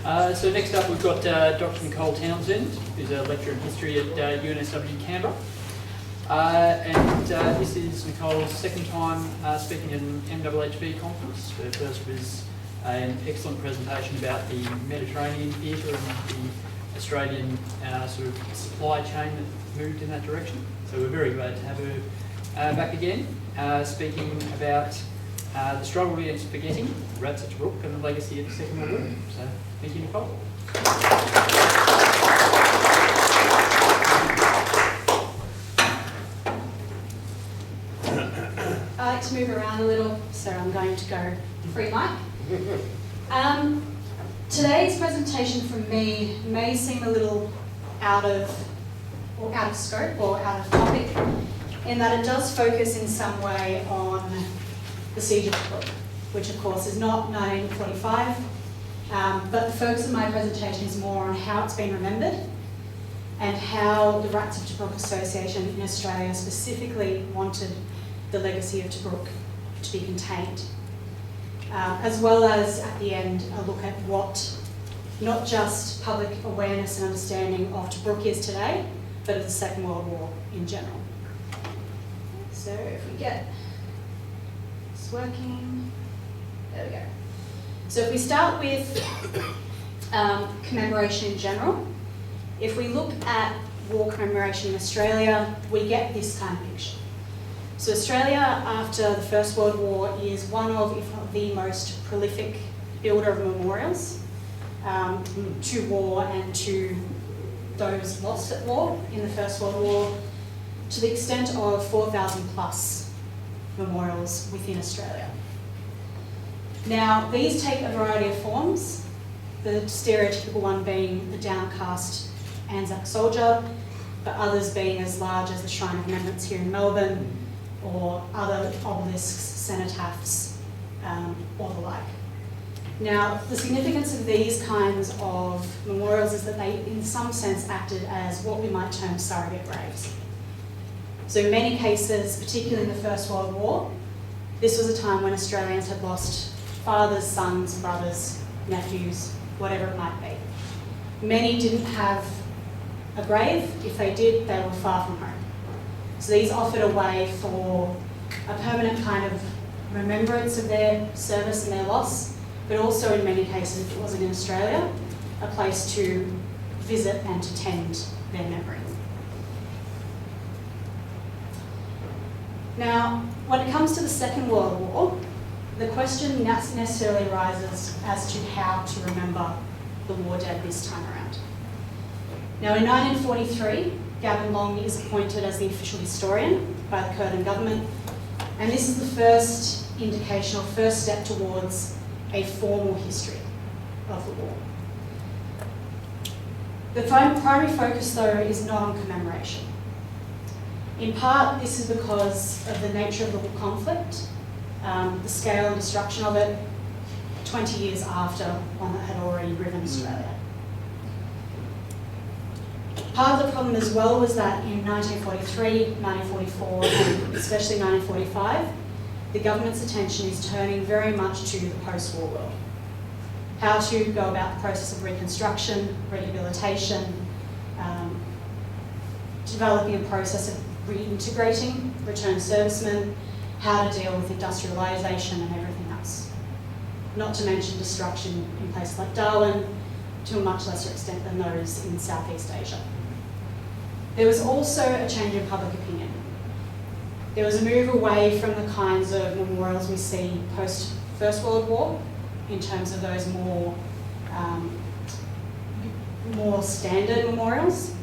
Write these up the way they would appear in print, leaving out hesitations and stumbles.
So next up we've got Dr. Nicole Townsend, who's a lecturer in history at UNSW Canberra. This is Nicole's second time speaking at an MHHB conference. Her first was an excellent presentation about the Mediterranean theatre and the Australian sort of supply chain that moved in that direction. So we're very glad to have her back again, speaking about the struggle against forgetting, rats at Tobruk, and the legacy of the Second World War. So thank you, Nicole. I like to move around a little, so I'm going to go free mic. Today's presentation from me may seem a little out of scope or out of topic, in that it does focus in some way on the Siege of Tobruk, which of course is not 1945, but the focus of my presentation is more on how it's been remembered and how the Rats of Tobruk Association in Australia specifically wanted the legacy of Tobruk to be contained, as well as at the end a look at what not just public awareness and understanding of Tobruk is today, but of the Second World War in general. So if we get this working, there we go. So if we start with commemoration in general, if we look at war commemoration in Australia, we get this kind of picture. So Australia, after the First World War, is one of, if not the most prolific builder of memorials to war and to those lost at war in the First World War, to the extent of 4,000 plus memorials within Australia. Now, these take a variety of forms, the stereotypical one being the downcast Anzac soldier, but others being as large as the Shrine of Remembrance here in Melbourne, or other obelisks, cenotaphs, or the like. Now, the significance of these kinds of memorials is that they, in some sense, acted as what we might term surrogate graves. So in many cases, particularly in the First World War, this was a time when Australians had lost fathers, sons, brothers, nephews, whatever it might be. Many didn't have a grave. If they did, they were far from home. So these offered a way for a permanent kind of remembrance of their service and their loss, but also in many cases, if it wasn't in Australia, a place to visit and to tend their memory. Now, when it comes to the Second World War, the question necessarily arises as to how to remember the war dead this time around. Now, in 1943, Gavin Long is appointed as the official historian by the Curtin government, and this is the first indication or first step towards a formal history of the war. The primary focus, though, is not on commemoration. In part, this is because of the nature of the conflict, the scale and destruction of it 20 years after one that had already riven Australia. Part of the problem as well was that in 1943, 1944, and especially 1945, the government's attention is turning very much to the post-war world. How to go about the process of reconstruction, rehabilitation, developing a process of reintegrating returned servicemen, how to deal with industrialisation and everything else. Not to mention destruction in places like Darwin, to a much lesser extent than those in Southeast Asia. There was also a change in public opinion. There was a move away from the kinds of memorials we see post First World War, in terms of those more standard memorials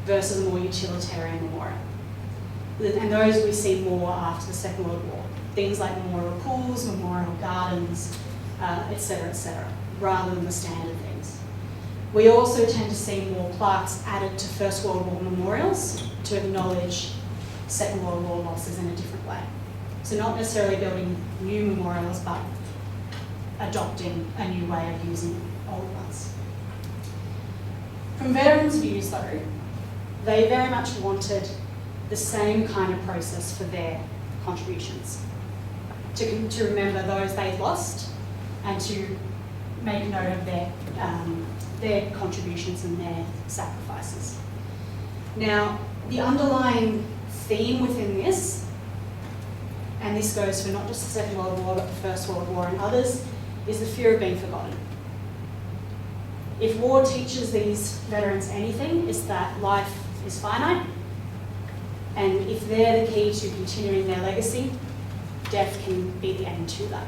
versus a more utilitarian memorial. And those we see more after the Second World War. Things like memorial pools, memorial gardens, etc., rather than the standard things. We also tend to see more plaques added to First World War memorials to acknowledge Second World War losses in a different way. So not necessarily building new memorials, but adopting a new way of using old ones. From veterans' views, though, they very much wanted the same kind of process for their contributions. To remember those they've lost and to make note of their their contributions and their sacrifices. Now, the underlying theme within this, and this goes for not just the Second World War, but the First World War and others, is the fear of being forgotten. If war teaches these veterans anything, it's that life is finite, and if they're the key to continuing their legacy, death can be the end to that.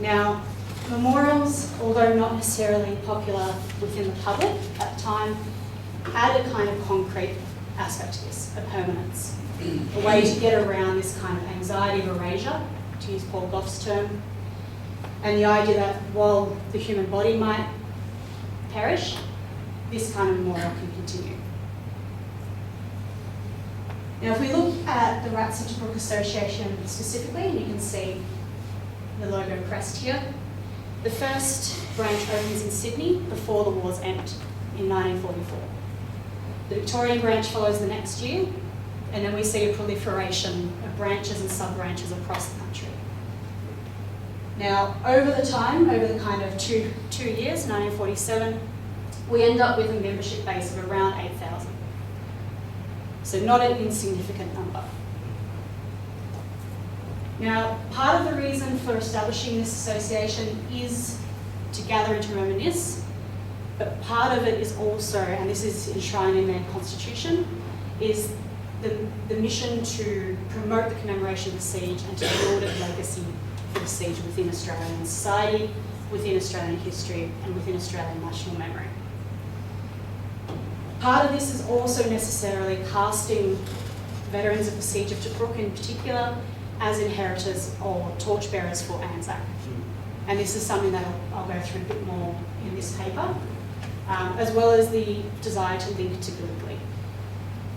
Now, memorials, although not necessarily popular within the public at the time, add a kind of concrete aspect to this, a permanence, a way to get around this kind of anxiety of erasure, to use Paul Goff's term, and the idea that while the human body might perish, this kind of memorial can continue. Now, if we look at the Rats of Tobruk Association specifically, and you can see the logo crest here, the first branch opens in Sydney before the war's end in 1944. The Victorian branch follows the next year, and then we see a proliferation of branches and sub-branches across the country. Now, over the time, over the kind of two years, 1947, we end up with a membership base of around 8,000. So not an insignificant number. Now, part of the reason for establishing this association is to gather and to reminisce, but part of it is also, and this is enshrined in their constitution, is the mission to promote the commemoration of the siege and to build a legacy for the siege within Australian society, within Australian history, and within Australian national memory. Part of this is also necessarily casting veterans of the Siege of Tobruk in particular as inheritors or torchbearers for Anzac. And this is something that I'll go through a bit more in this paper, as well as the desire to link to Gallipoli.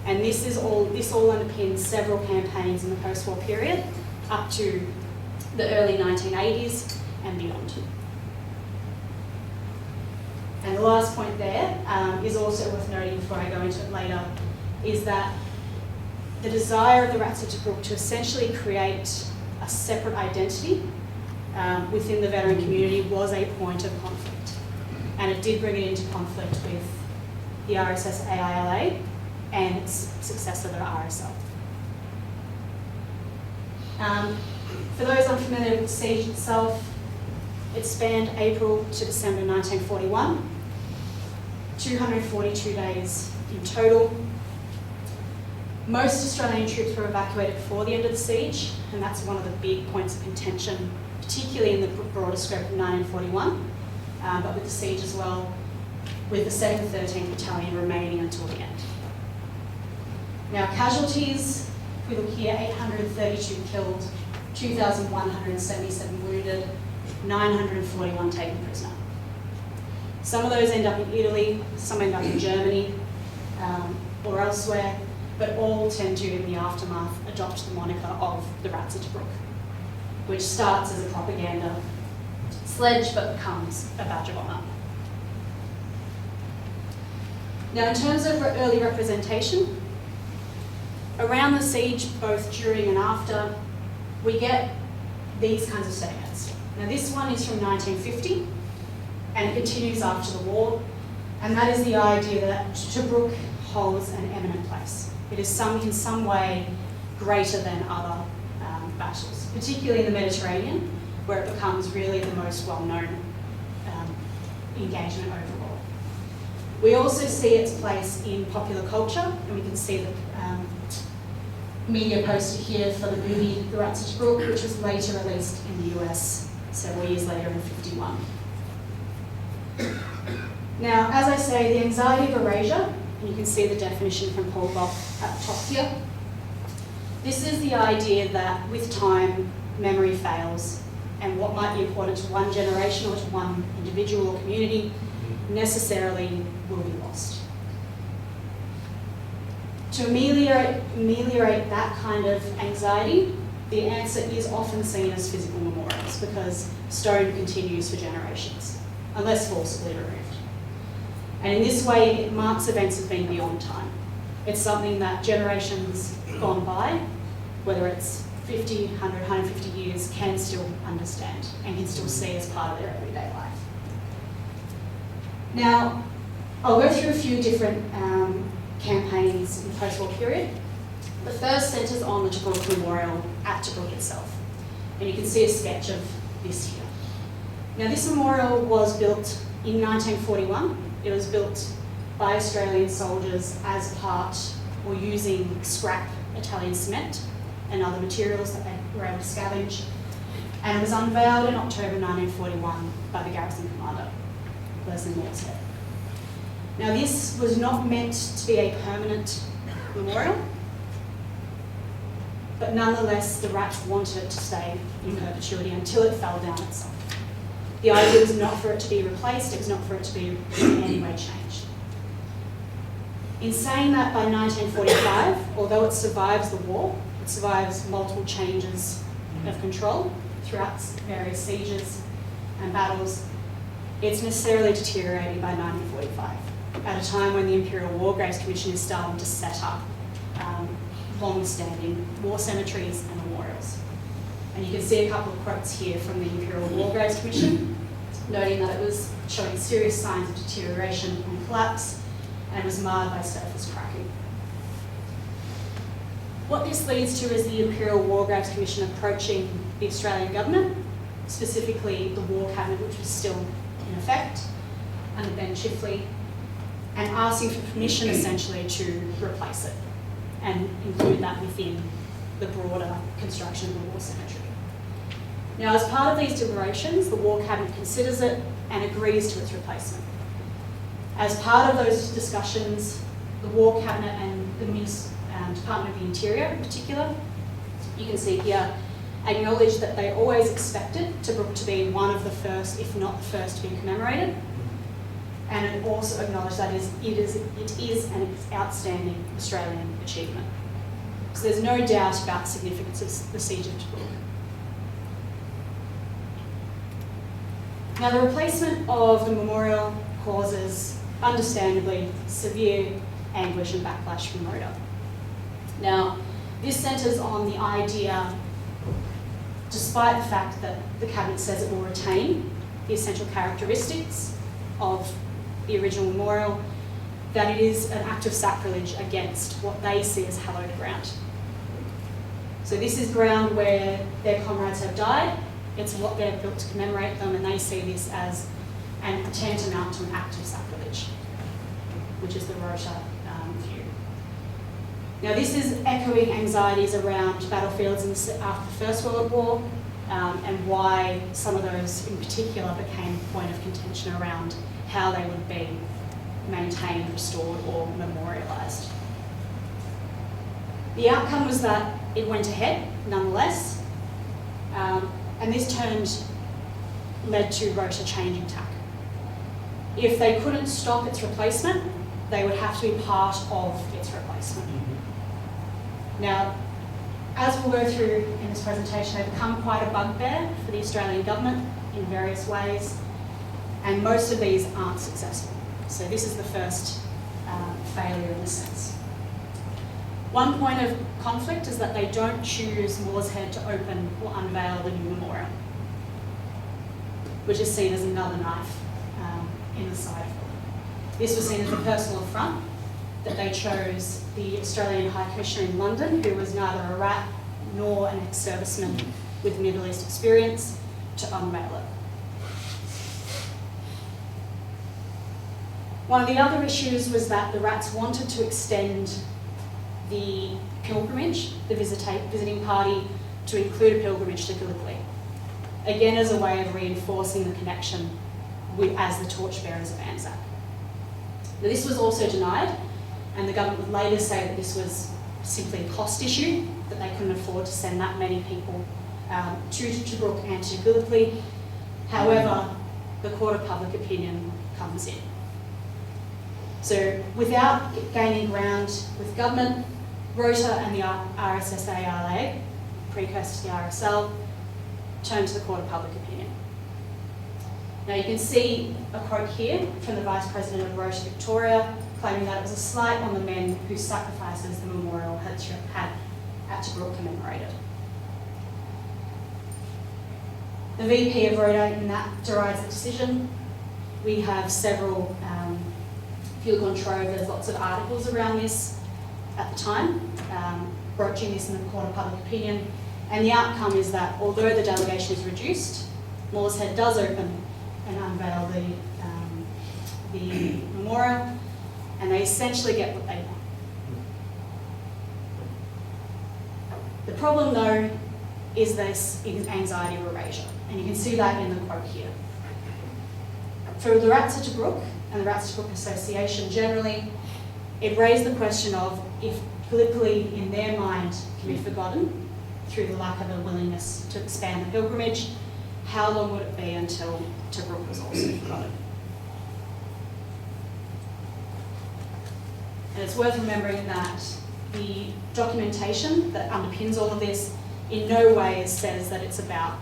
And this all underpins several campaigns in the post-war period up to the early 1980s and beyond. And the last point there is also worth noting before I go into it later, is that the desire of the Rats of Tobruk to essentially create a separate identity within the veteran community was a point of conflict. And it did bring it into conflict with the RSS AILA and its successor, the RSL. For those unfamiliar with the siege itself, it spanned April to December 1941, 242 days in total. Most Australian troops were evacuated before the end of the siege, and that's one of the big points of contention, particularly in the broader scope of 1941, but with the siege as well, with the 2nd and 13th Battalion remaining until the end. Now, casualties, if we look here, 832 killed, 2,177 wounded, 941 taken prisoner. Some of those end up in Italy, some end up in Germany or elsewhere, but all tend to, in the aftermath, adopt the moniker of the Rats of Tobruk, which starts as a propaganda sledge but becomes a badge of honour. Now, in terms of early representation, around the siege, both during and after, we get these kinds of statements. Now, this one is from 1950, and it continues after the war, and that is the idea that Tobruk holds an eminent place. It is in some way greater than other battles, particularly in the Mediterranean, where it becomes really the most well-known engagement overall. We also see its place in popular culture, and we can see the media poster here for the movie The Rats of Tobruk, which was later released in the US several years later in '51. Now, as I say, the anxiety of erasure, and you can see the definition from Paul Goff at the top here. This is the idea that with time, memory fails, and what might be important to one generation or to one individual or community necessarily will be lost. To ameliorate that kind of anxiety, the answer is often seen as physical memorials, because stone continues for generations, unless forcibly removed. And in this way, it marks events as being beyond time. It's something that generations gone by, whether it's 50, 100, 150 years, can still understand and can still see as part of their everyday life. Now, I'll go through a few different campaigns in the post-war period. The first centres on the Tobruk Memorial at Tobruk itself. And you can see a sketch of this here. Now, this memorial was built in 1941. It was built by Australian soldiers as part or using scrap Italian cement and other materials that they were able to scavenge. And it was unveiled in October 1941 by the garrison commander, Leslie Morshead. Now, this was not meant to be a permanent memorial, but nonetheless, the rats wanted it to stay in perpetuity until it fell down itself. The idea was not for it to be replaced, it was not for it to be in any way changed. In saying that, by 1945, although it survives the war, it survives multiple changes of control throughout various sieges and battles, it's necessarily deteriorating by 1945, at a time when the Imperial War Graves Commission is starting to set up long-standing war cemeteries and memorials. And you can see a couple of quotes here from the Imperial War Graves Commission, noting that it was showing serious signs of deterioration and collapse, and was marred by surface cracking. What this leads to is the Imperial War Graves Commission approaching the Australian government, specifically the War Cabinet, which was still in effect, under Ben Chifley, and asking for permission essentially to replace it and include that within the broader construction of the war cemetery. Now, as part of these deliberations, the War Cabinet considers it and agrees to its replacement. As part of those discussions, the War Cabinet and the Department of the Interior in particular, you can see here, acknowledge that they always expected Tobruk to be one of the first, if not the first, to be commemorated, and it also acknowledged that it is an outstanding Australian achievement. So there's no doubt about the significance of the Siege of Tobruk. Now, the replacement of the memorial causes, understandably, severe anguish and backlash from Rota. Now, this centres on the idea, despite the fact that the Cabinet says it will retain the essential characteristics of the original memorial, that it is an act of sacrilege against what they see as hallowed ground. So this is ground where their comrades have died, it's what they've built to commemorate them, and they see this as an tantamount to an act of sacrilege, which is the Rota view. Now, this is echoing anxieties around battlefields after the First World War, and why some of those in particular became a point of contention around how they would be maintained, restored, or memorialised. The outcome was that it went ahead, nonetheless, and this led to Rota changing tack. If they couldn't stop its replacement, they would have to be part of its replacement. Now, as we'll go through in this presentation, they've become quite a bugbear for the Australian government in various ways, and most of these aren't successful. So this is the first failure in a sense. One point of conflict is that they don't choose Morshead to open or unveil the new memorial, which is seen as another knife in the side of them. This was seen as a personal affront that they chose the Australian High Commissioner in London, who was neither a rat nor an ex-serviceman with Middle East experience, to unveil it. One of the other issues was that the rats wanted to extend the pilgrimage, the visiting party, to include a pilgrimage to Gallipoli, again as a way of reinforcing the connection as the torchbearers of Anzac. Now, this was also denied, and the government would later say that this was simply a cost issue, that they couldn't afford to send that many people to Tobruk and to Gallipoli. However, the court of public opinion comes in. So without gaining ground with government, Rota and the RSSA-RLA, precursor to the RSL, turned to the court of public opinion. Now, you can see a quote here from the Vice President of Rota Victoria, claiming that it was a slight on the men whose sacrifices the memorial had at Tobruk commemorated. The VP of Rota in that derides the decision, we have several, if you look on Trove, there's lots of articles around this at the time, broaching this in the court of public opinion. And the outcome is that although the delegation is reduced, Moores Head does open and unveil the memorial, and they essentially get what they want. The problem, though, is this anxiety of erasure, and you can see that in the quote here. For the Rats of Tobruk and the Rats of Tobruk Association generally, it raised the question of if Gallipoli in their mind can be forgotten through the lack of a willingness to expand the pilgrimage, how long would it be until Tobruk was also forgotten? And it's worth remembering that the documentation that underpins all of this in no way says that it's about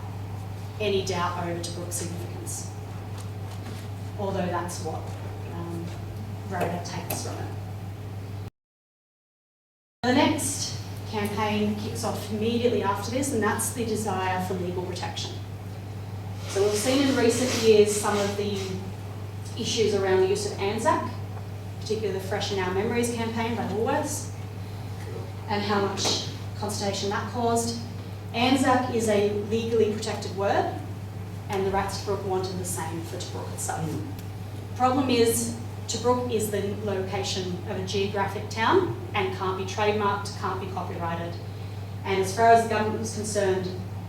any doubt over Tobruk's significance, although that's what Rhoda takes from it. The next campaign kicks off immediately after this, and that's the desire for legal protection. So we've seen in recent years some of the issues around the use of ANZAC, particularly the Fresh in Our Memories campaign by Woolworths, and how much consternation that caused. ANZAC is a legally protected word, and the Rats of Tobruk wanted the same for Tobruk itself. The problem is, Tobruk is the location of a geographic town and can't be trademarked, can't be copyrighted, and as far as the government was concerned,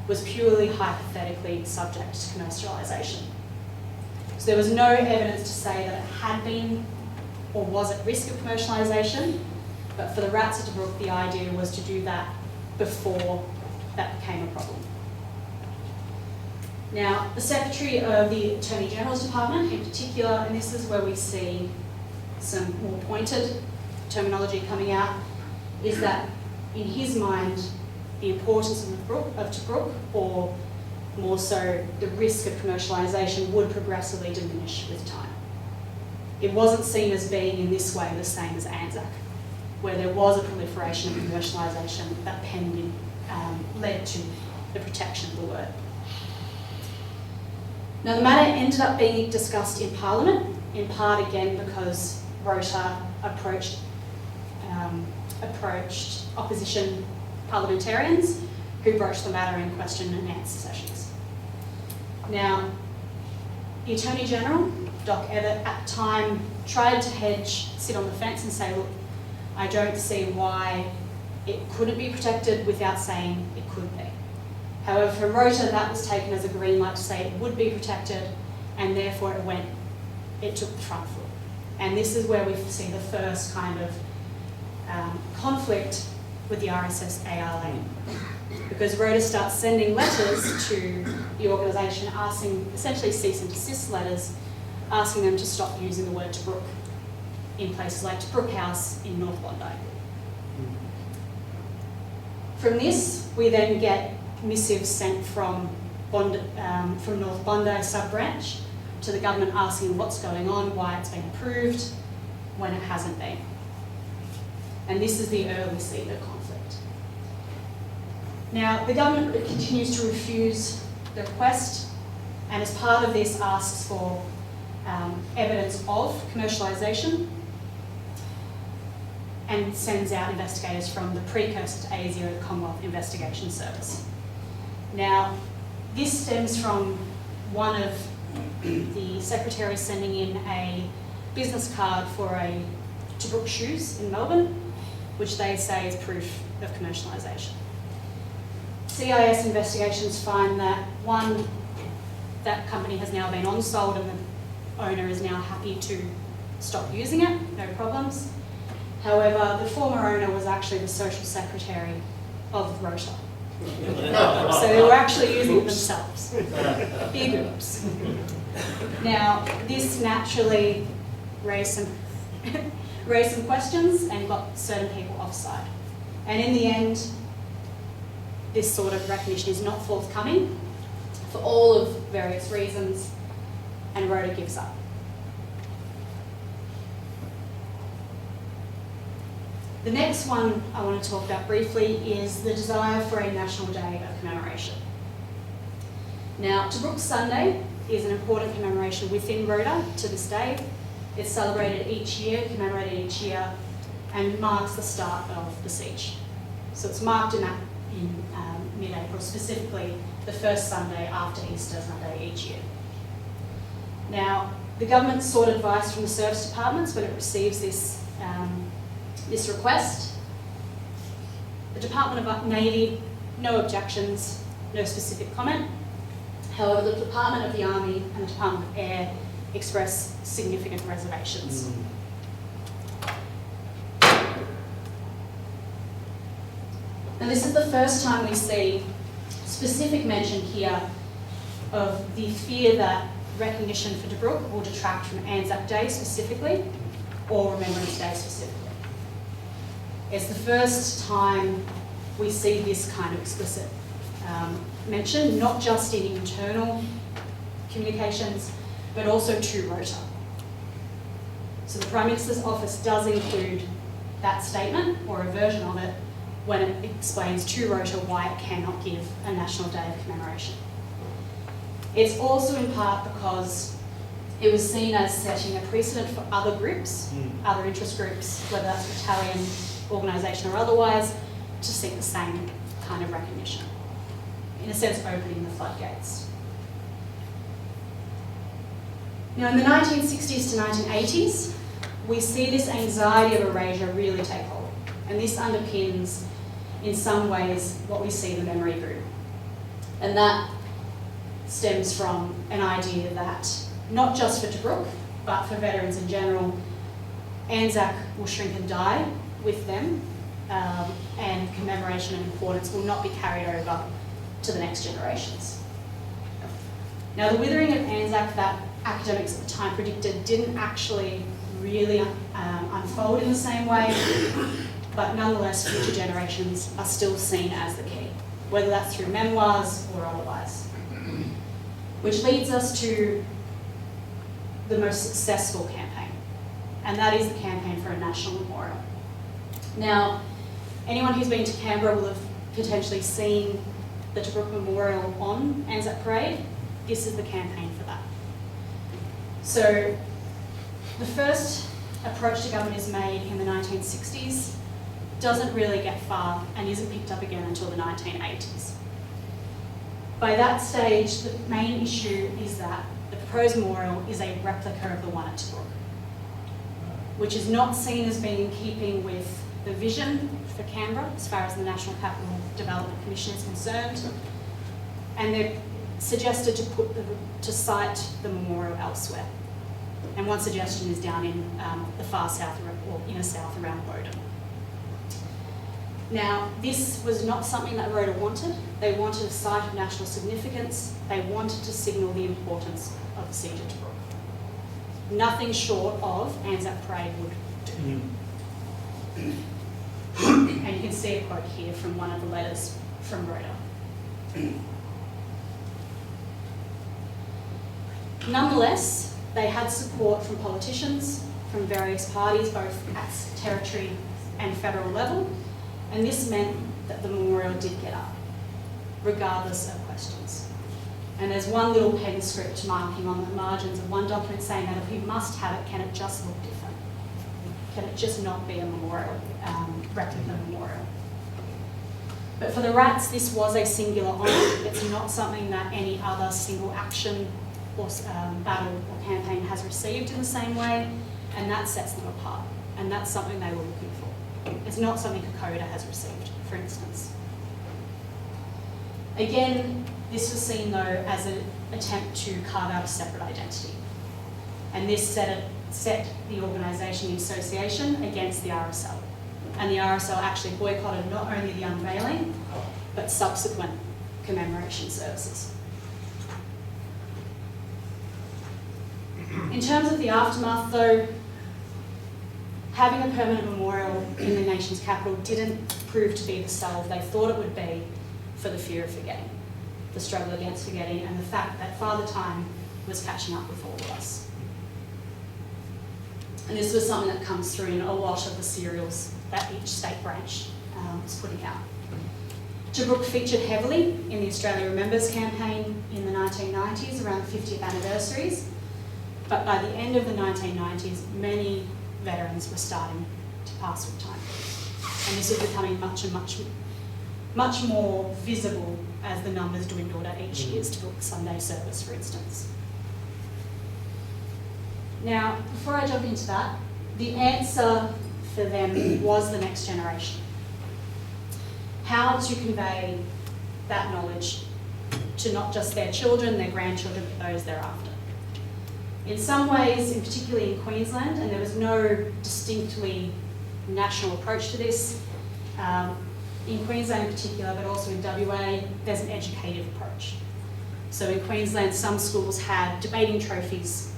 was purely hypothetically subject to commercialisation. So there was no evidence to say that it had been or was at risk of commercialisation, but for the Rats of Tobruk, the idea was to do that before that became a problem. Now, the Secretary of the Attorney General's Department in particular, and this is where we see some more pointed terminology coming out, is that in his mind, the importance of Tobruk, or more so the risk of commercialisation, would progressively diminish with time. It wasn't seen as being in this way the same as ANZAC, where there was a proliferation of commercialisation that led to the protection of the word. Now, the matter ended up being discussed in Parliament, in part again because Rota approached opposition parliamentarians who broached the matter in question and answer sessions. Now, the Attorney General, Doc Evatt, at the time tried to sit on the fence and say, look, I don't see why it couldn't be protected without saying it could be. However, for Rota, that was taken as a green light to say it would be protected, and therefore it took the front foot. And this is where we see the first kind of conflict with the RSS ALA. Because Rota starts sending letters to the organisation asking, essentially cease and desist letters, asking them to stop using the word Tobruk in places like Tobruk House in North Bondi. From this, we then get missives sent from North Bondi sub-branch to the government asking what's going on, why it's been approved, when it hasn't been. And this is the early seed of conflict. Now, the government continues to refuse the request, and as part of this asks for evidence of commercialisation and sends out investigators from the precursor to ASIO, the Commonwealth Investigation Service. Now, this stems from one of the secretaries sending in a business card for a Tobruk shoes in Melbourne, which they say is proof of commercialisation. CIS investigations find that, one, that company has now been on-sold and the owner is now happy to stop using it, no problems. However, the former owner was actually the social secretary of Rota. So they were actually using it themselves. Big oops. Now, this naturally raised some questions and got certain people offside. And in the end, this sort of recognition is not forthcoming for all of various reasons, and Rota gives up. The next one I want to talk about briefly is the desire for a National Day of Commemoration. Now, Tobruk Sunday is an important commemoration within Rota to this day. It's celebrated each year, commemorated each year, and marks the start of the siege. So it's marked in mid-April, specifically the first Sunday after Easter Sunday each year. Now, the government sought advice from the service departments when it receives this request. The Department of Navy, no objections, no specific comment. However, the Department of the Army and the Department of Air express significant reservations. Now, this is the first time we see specific mention here of the fear that recognition for Tobruk will detract from Anzac Day specifically, or Remembrance Day specifically. It's the first time we see this kind of explicit mention, not just in internal communications, but also to Rota. So the Prime Minister's office does include that statement, or a version of it, when it explains to Rota why it cannot give a National Day of Commemoration. It's also in part because it was seen as setting a precedent for other groups, other interest groups, whether that's battalion, organisation or otherwise, to seek the same kind of recognition. In a sense, opening the floodgates. Now, in the 1960s to 1980s, we see this anxiety of erasure really take hold. And this underpins, in some ways, what we see in the memory group. And that stems from an idea that, not just for Tobruk, but for veterans in general, Anzac will shrink and die with them, and commemoration and importance will not be carried over to the next generations. Now, the withering of Anzac that academics at the time predicted didn't actually really unfold in the same way, but nonetheless, future generations are still seen as the key, whether that's through memoirs or otherwise. Which leads us to the most successful campaign, and that is the campaign for a national memorial. Now, anyone who's been to Canberra will have potentially seen the Tobruk Memorial on Anzac Parade. This is the campaign for that. So, the first approach to government is made in the 1960s, doesn't really get far, and isn't picked up again until the 1980s. By that stage, the main issue is that the proposed memorial is a replica of the one at Tobruk, which is not seen as being in keeping with the vision for Canberra as far as the National Capital Development Commission is concerned, and they're suggested to site the memorial elsewhere. And one suggestion is down in the far south or inner south around Woden. Now, this was not something that Rota wanted. They wanted a site of national significance. They wanted to signal the importance of the siege of Tobruk. Nothing short of Anzac Parade would do. And you can see a quote here from one of the letters from Rota. Nonetheless, they had support from politicians, from various parties, both at territory and federal level, and this meant that the memorial did get up, regardless of questions. And there's one little pen script marking on the margins of one document saying that if we must have it, can it just look different? Can it just not be a memorial, replica memorial? But for the Rats, this was a singular honour. It's not something that any other single action or battle or campaign has received in the same way, and that sets them apart. And that's something they were looking for. It's not something Kokoda has received, for instance. Again, this was seen though as an attempt to carve out a separate identity. And this set the organisation, the association, against the RSL. And the RSL actually boycotted not only the unveiling, but subsequent commemoration services. In terms of the aftermath though, having a permanent memorial in the nation's capital didn't prove to be the salve they thought it would be for the fear of forgetting, the struggle against forgetting, and the fact that Father Time was catching up with all of us. And this was something that comes through in a lot of the serials that each state branch was putting out. Tobruk featured heavily in the Australia Remembers campaign in the 1990s around the 50th anniversaries, but by the end of the 1990s, many veterans were starting to pass with time. And this was becoming much more visible as the numbers dwindled at each year's Tobruk Sunday service, for instance. Now, before I jump into that, the answer for them was the next generation. How to convey that knowledge to not just their children, their grandchildren, but those thereafter. In some ways, and particularly in Queensland, and there was no distinctly national approach to this, in Queensland in particular, but also in WA, there's an educative approach. So in Queensland, some schools had debating trophies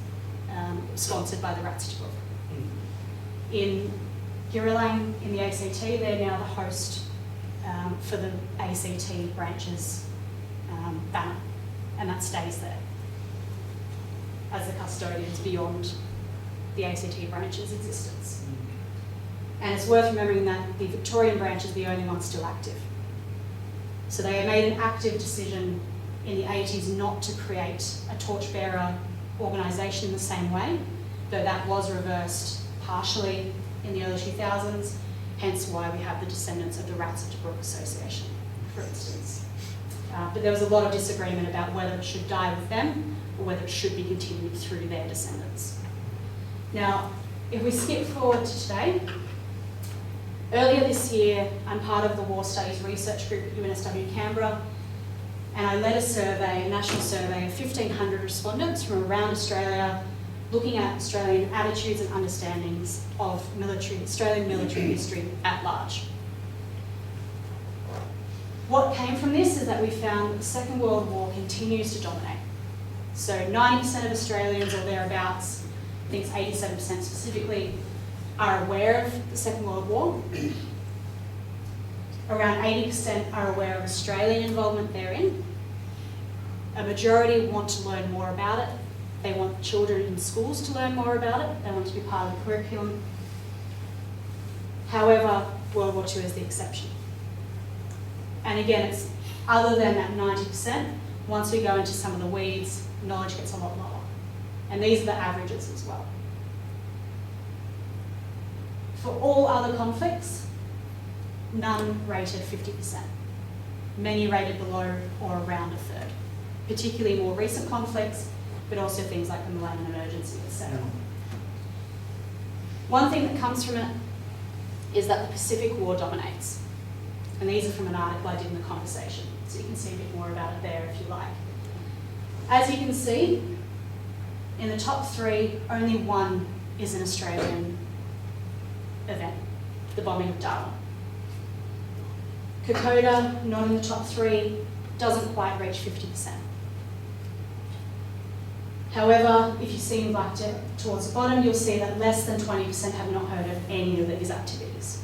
sponsored by the Rats Tobruk. In Girilang, in the ACT, they're now the host for the ACT branches banner, and that stays there as the custodians beyond the ACT branch's existence. And it's worth remembering that the Victorian branch is the only one still active. So they made an active decision in the 80s not to create a torchbearer organisation in the same way, though that was reversed partially in the early 2000s, hence why we have the descendants of the Rats of Tobruk Association, for instance. But there was a lot of disagreement about whether it should die with them or whether it should be continued through their descendants. Now, if we skip forward to today, earlier this year, I'm part of the War Studies Research Group at UNSW Canberra, and I led a survey, a national survey of 1,500 respondents from around Australia, looking at Australian attitudes and understandings of Australian military history at large. What came from this is that we found that the Second World War continues to dominate. So 90% of Australians or thereabouts, I think it's 87% specifically, are aware of the Second World War. Around 80% are aware of Australian involvement therein. A majority want to learn more about it. They want children in schools to learn more about it. They want to be part of the curriculum. However, World War II is the exception. And again, it's other than that 90%, once we go into some of the weeds, knowledge gets a lot lower. And these are the averages as well. For all other conflicts, none rated 50%. Many rated below or around a third, particularly more recent conflicts, but also things like the Millennium Emergency, etc. One thing that comes from it is that the Pacific War dominates. And these are from an article I did in the conversation, so you can see a bit more about it there if you like. As you can see, in the top three, only one is an Australian event, the bombing of Darwin. Kokoda, not in the top three, doesn't quite reach 50%. However, if you see like towards the bottom, you'll see that less than 20% have not heard of any of these activities.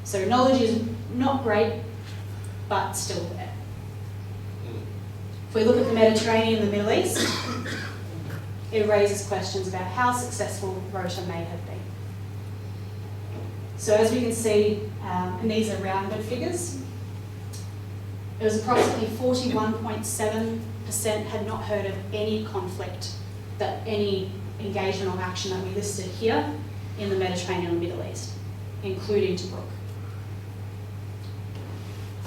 So knowledge is not great, but still there. If we look at the Mediterranean and the Middle East, it raises questions about how successful Rota may have been. So as we can see, and these are rounded figures, it was approximately 41.7% had not heard of any conflict, that any engagement or action that we listed here in the Mediterranean and Middle East, including Tobruk.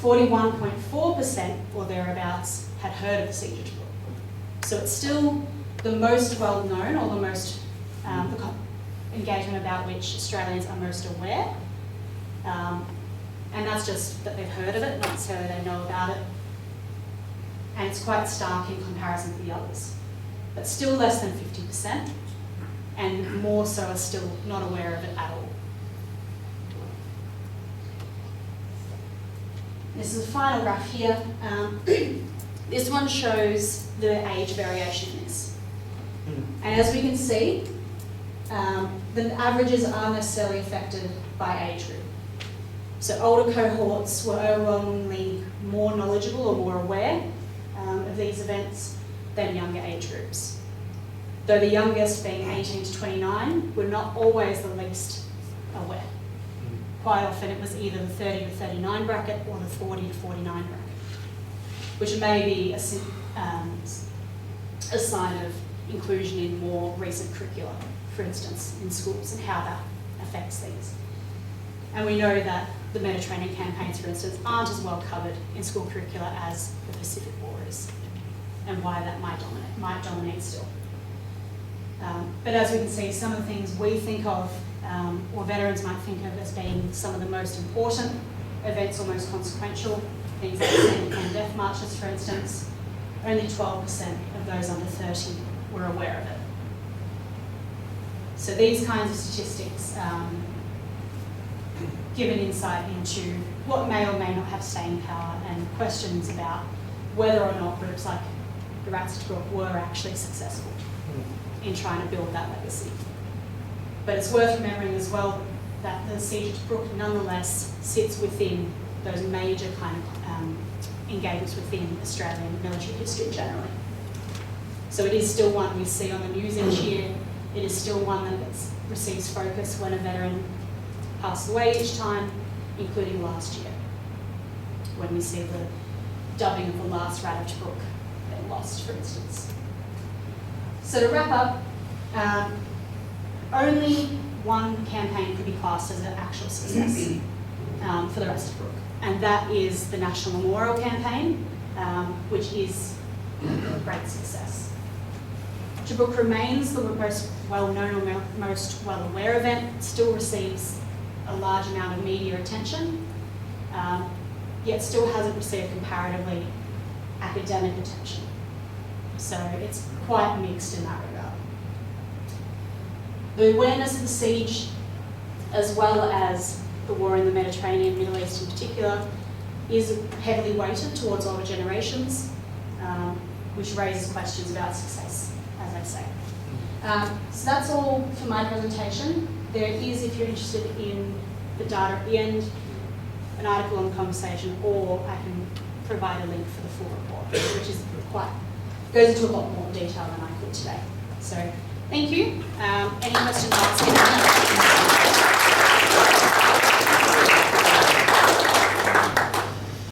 41.4% or thereabouts had heard of the siege of Tobruk. So it's still the most well-known or the most engagement about which Australians are most aware. And that's just that they've heard of it, not necessarily they know about it. And it's quite stark in comparison to the others. But still less than 50%, and more so are still not aware of it at all. This is the final graph here. This one shows the age variation in this. And as we can see, the averages aren't necessarily affected by age group. So older cohorts were overwhelmingly more knowledgeable or more aware of these events than younger age groups. Though the youngest, being 18 to 29, were not always the least aware. quite often it was either the 30 to 39 bracket or the 40 to 49 bracket, which may be a sign of inclusion in more recent curricula, for instance, in schools, and how that affects things. And we know that the Mediterranean campaigns, for instance, aren't as well covered in school curricula as the Pacific War is, and why that might dominate still. But as we can see, some of the things we think of, or veterans might think of as being some of the most important events or most consequential, things like and death marches, for instance, only 12% of those under 30 were aware of it. So these kinds of statistics give an insight into what may or may not have staying power, and questions about whether or not groups like the Rats Tobruk were actually successful in trying to build that legacy. But it's worth remembering as well that the siege of Tobruk nonetheless sits within those major kind of engagements within Australian military history generally. So it is still one we see on the news each year. It is still one that receives focus when a veteran passes away each time, including last year, when we see the dubbing of the last Rat of Tobruk being lost, for instance. So to wrap up, only one campaign could be classed as an actual success for the rest of Tobruk, and that is the National Memorial Campaign, which is a great success. Tobruk remains the most well-known or most well-aware event. It still receives a large amount of media attention, yet still hasn't received comparatively academic attention. So it's quite mixed in that regard. The awareness of the siege, as well as the war in the Mediterranean, Middle East in particular, is heavily weighted towards older generations, which raises questions about success, as I say. So that's all for my presentation. There is, if you're interested in the data at the end, an article on the conversation, or I can provide a link for the full report, which is goes into a lot more detail than I could today. So thank you. Any questions? Ask me.